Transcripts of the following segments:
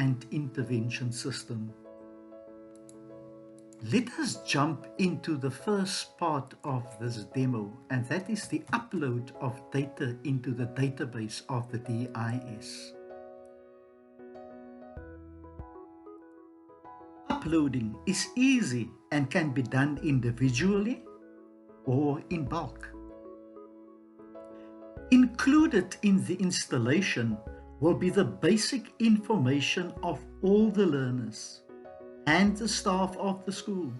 and intervention system. Let us jump into the first part of this demo, and that is the upload of data into the database of the DIS. Uploading is easy and can be done individually or in bulk. Included in the installation will be the basic information of all the learners and the staff of the school,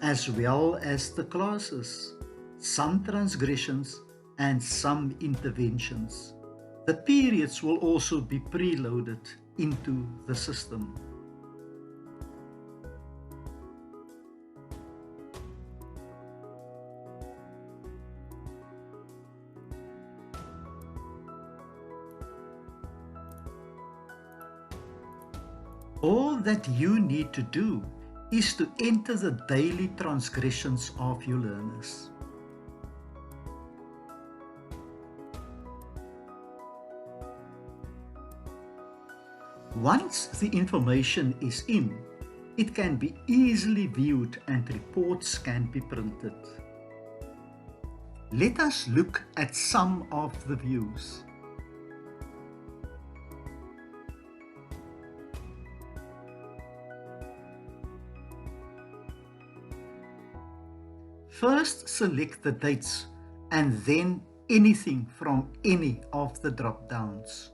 as well as the classes, some transgressions and some interventions. The periods will also be preloaded into the system. All that you need to do is to enter the daily transgressions of your learners. Once the information is in, it can be easily viewed and reports can be printed. Let us look at some of the views. First, select the dates and then anything from any of the drop-downs.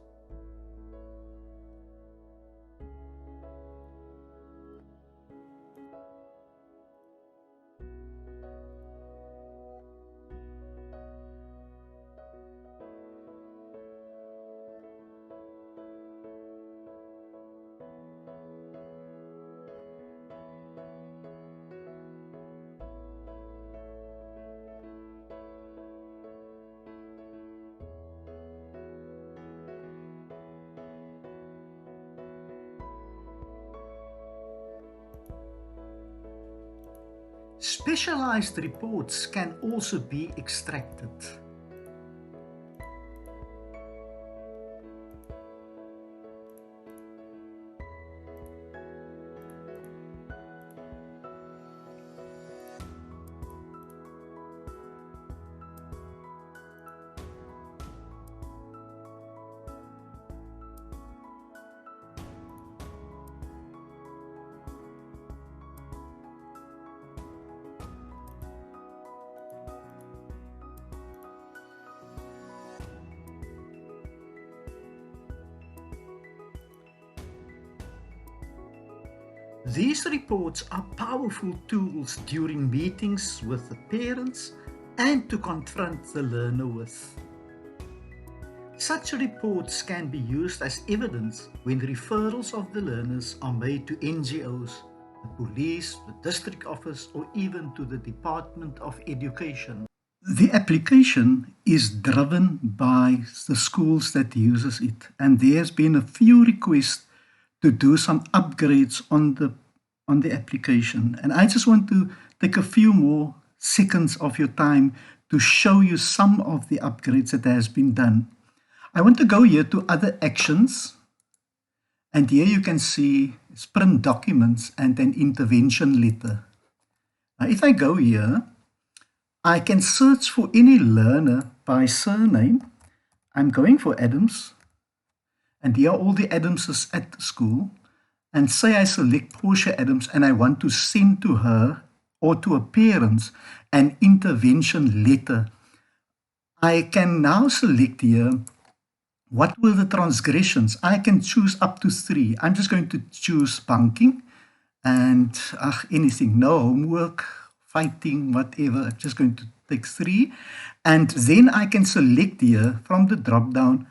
Specialized reports can also be extracted. These reports are powerful tools during meetings with the parents and to confront the learner with. Such reports can be used as evidence when referrals of the learners are made to NGOs, the police, the district office, or even to the Department of Education. The application is driven by the schools that uses it, and there's been a few requests to do some upgrades on the application. And I just want to take a few more seconds of your time to show you some of the upgrades that has been done. I want to go here to other actions, and here you can see print documents and an intervention letter. Now, if I go here, I can search for any learner by surname. I'm going for Adams. And here are all the Adamses at the school. And say I select Portia Adams and I want to send to her or to her parents an intervention letter. I can now select here what were the transgressions. I can choose up to 3. I'm just going to choose bunking and anything, no homework, fighting, whatever. I'm just going to take 3. And then I can select here from the drop down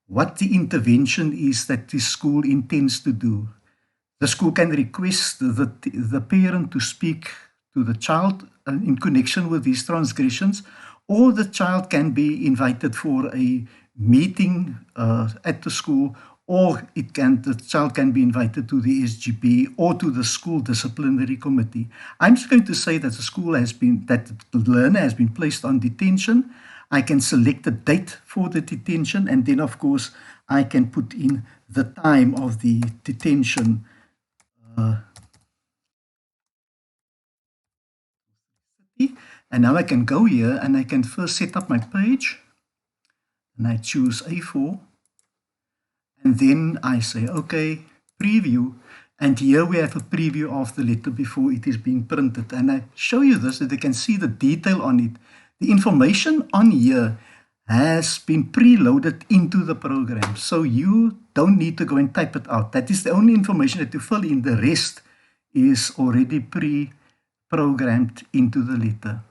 what the intervention is that the school intends to do. The school can request the parent to speak to the child in connection with these transgressions, or the child can be invited for a meeting at the school, or the child can be invited to the SGB or to the school disciplinary committee. I'm just going to say that the learner has been placed on detention. I can select the date for the detention, and then of course I can put in the time of the detention. And now I can go here and I can first set up my page, and I choose A4, and then I say, okay, preview. And here we have a preview of the letter before it is being printed. And I show you this so that you can see the detail on it. The information on here has been preloaded into the program. So you don't need to go and type it out. That is the only information that you fill in. The rest is already pre-programmed into the letter.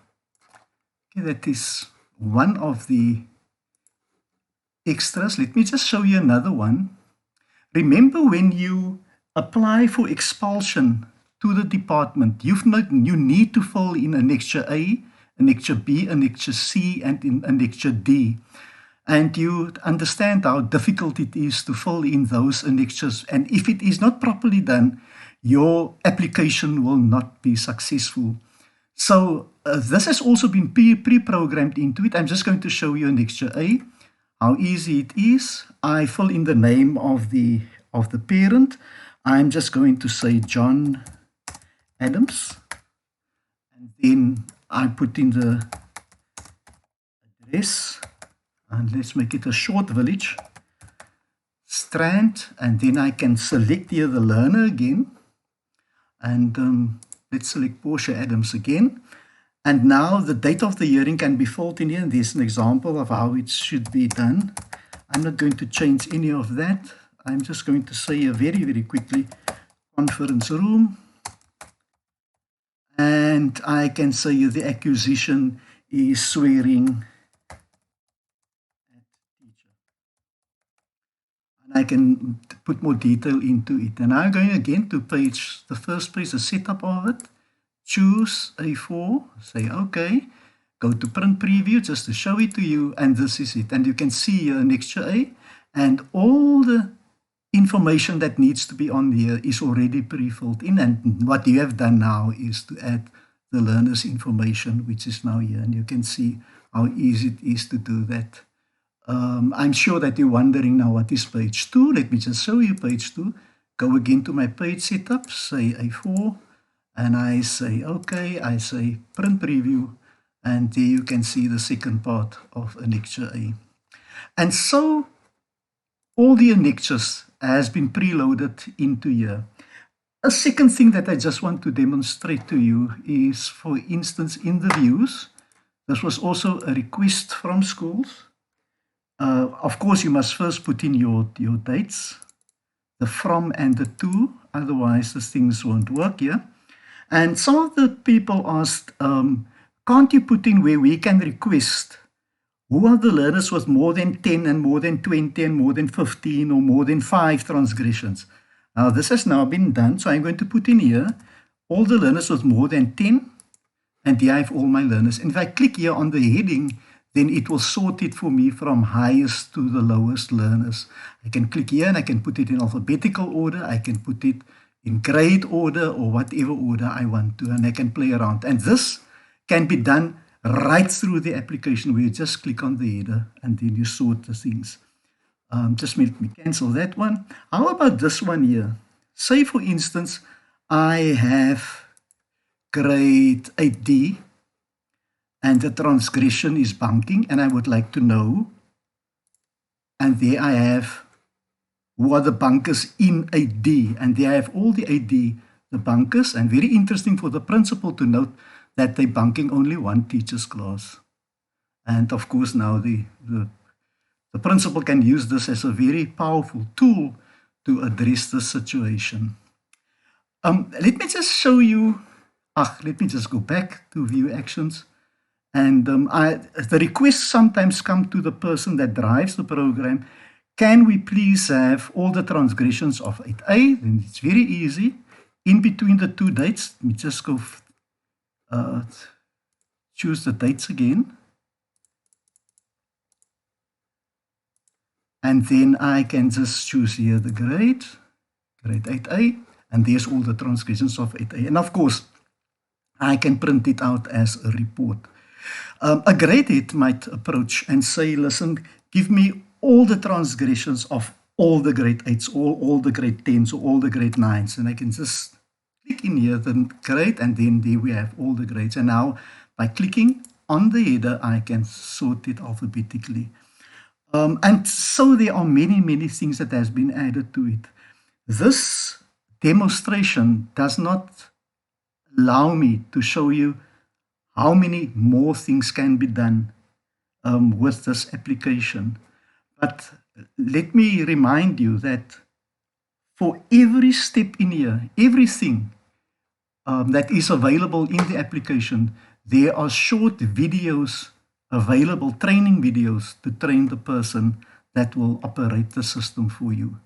Okay, that is one of the extras. Let me just show you another one. Remember when you apply for expulsion to the department, you need to fill in Annexure A, Annexure B, Annexure C, and in Annexure D. And you understand how difficult it is to fill in those annexures. And if it is not properly done, your application will not be successful. So this has also been pre-programmed into it. I'm just going to show you Annexure A, how easy it is. I fill in the name of the parent. I'm just going to say John Adams, and then I put in the address, and let's make it a short village, Strand, and then I can select here the learner again, and let's select Portia Adams again. And now the date of the hearing can be filled in here, and there's an example of how it should be done. I'm not going to change any of that. I'm just going to say here very, very quickly, conference room. And I can say here the accusation is swearing at teacher. And I can put more detail into it. And I'm going again to the first page, the setup of it. Choose A4, say OK, go to print preview just to show it to you, and this is it. And you can see here Annexure A, and all the information that needs to be on here is already pre-filled in, and what you have done now is to add the learner's information, which is now here, and you can see how easy it is to do that. I'm sure that you're wondering now, what is page 2? Let me just show you page 2. Go again to my page setup, say A4, and I say OK, I say print preview, and there you can see the second part of Annexure A. And so all the annexures has been preloaded into here. A second thing that I just want to demonstrate to you is, for instance, in the views, this was also a request from schools. Of course, you must first put in your dates, the from and the to, otherwise the things won't work here. And some of the people asked, can't you put in where we can request who are the learners with more than 10 and more than 20 and more than 15 or more than 5 transgressions? Now, this has now been done, so I'm going to put in here all the learners with more than 10, and here I have all my learners. And if I click here on the heading, then it will sort it for me from highest to the lowest learners. I can click here and I can put it in alphabetical order. I can put it in grade order or whatever order I want to, and I can play around. And this can be done right through the application, where you just click on the header and then you sort the things. Just let me cancel that one. How about this one here? Say, for instance, I have grade 8D and the transgression is bunking, and I would like to know, and there I have who are the bunkers in 8D, and there I have all the 8D, the bunkers, and very interesting for the principal to note that they're bunking only one teacher's class. And of course now the principal can use this as a very powerful tool to address the situation. Let me just show you, let me just go back to view actions. And the requests sometimes come to the person that drives the program. Can we please have all the transgressions of 8A? Then it's very easy. In between the two dates, let me just go choose the dates again. And then I can just choose here the grade 8A, and there's all the transgressions of 8A. And of course, I can print it out as a report. A great head might approach and say, listen, give me all the transgressions of all the grade 8s, all the grade 10s, or all the grade 9s. And I can just click in here, the grade, and then there we have all the grades. And now by clicking on the header, I can sort it alphabetically. And so there are many, many things that has been added to it. This demonstration does not allow me to show you how many more things can be done with this application. But let me remind you that for every step in here, everything that is available in the application, there are short videos available, training videos to train the person that will operate the system for you.